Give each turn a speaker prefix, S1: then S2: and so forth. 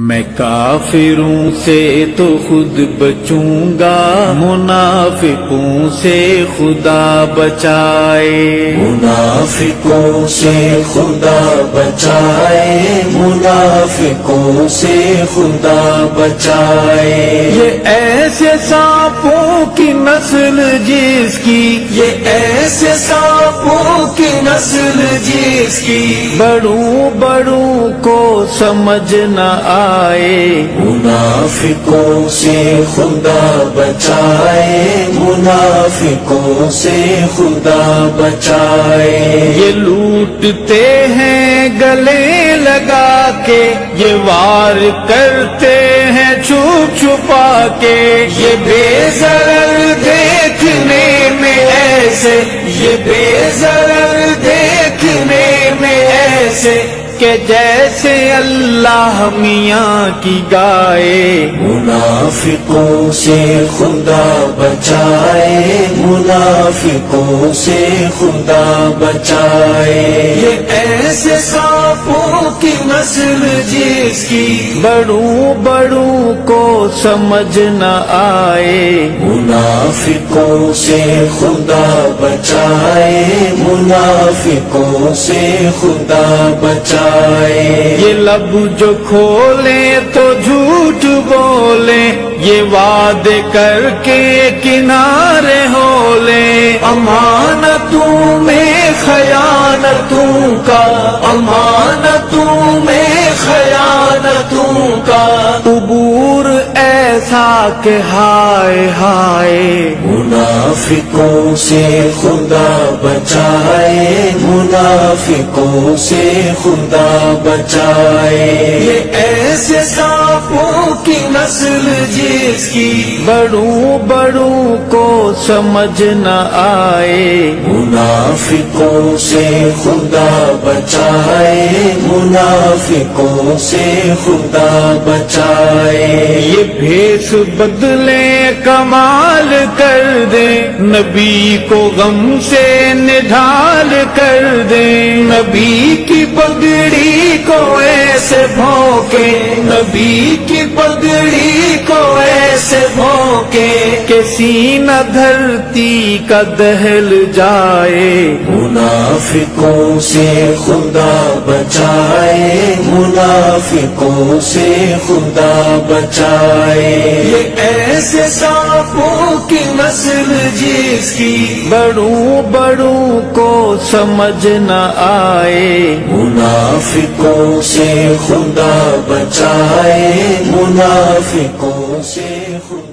S1: میں کافروں سے تو خود بچوں گا، منافقوں سے خدا بچائے،
S2: منافقوں سے خدا بچائے، منافقوں سے خدا بچائے۔
S1: یہ ایسے سانپوں کی نسل جس کی،
S2: یہ ایسے سانپوں کی نسل جس کی
S1: بڑوں بڑوں کو سمجھ نہ آئے،
S2: منافقوں سے خدا بچائے، منافقوں سے خدا بچائے۔
S1: یہ لوٹتے ہیں گلے لگا کے، یہ وار کرتے ہیں چھپ چھپا کے، یہ بے ضرر دیکھنے میں ایسے، یہ بے ضرر دیکھنے میں ایسے کہ جیسے اللہ میاں کی گائے،
S2: منافقوں سے خدا بچائے، منافقوں سے خدا بچائے۔ یہ ایسے سانپوں کی نسل جس کی
S1: بڑوں بڑوں کو سمجھ نہ آئے،
S2: منافقوں سے خدا بچائے، منافقوں سے خدا بچائے۔
S1: یہ لب جو کھولیں تو جھوٹ بولیں، یہ وعدے کر کے کنارے ہو لیں،
S2: امانتوں میں خیانتوں کا، امانتوں میں خیانتوں کا
S1: عبور ایسا کہ ہائے ہائے،
S2: منافقوں سے خدا بچائے، منافقوں سے خدا بچائے۔ یہ ایسے سانپوں کی نسل جس کی
S1: بڑوں بڑوں کو سمجھ نہ آئے،
S2: منافقوں سے خدا بچائے، منافقوں سے خدا بچائے۔
S1: یہ بھیس بدلے کمال کر دیں، نبی کو غم سے نڈھال کر دیں، نبی کی پگڑی کو ایسے بھونکے، نبی کی پگڑی کو ایسے بھونکے کہ سینہ دھرتی کا دہل جائے،
S2: منافقوں سے خدا بچائے، منافقوں سے خدا بچائے۔ یہ ایسے سانپوں کی نسل جس کی
S1: بڑوں بڑوں کو سمجھ نہ آئے،
S2: منافقوں سے خدا بچائے، منافقوں سے خدا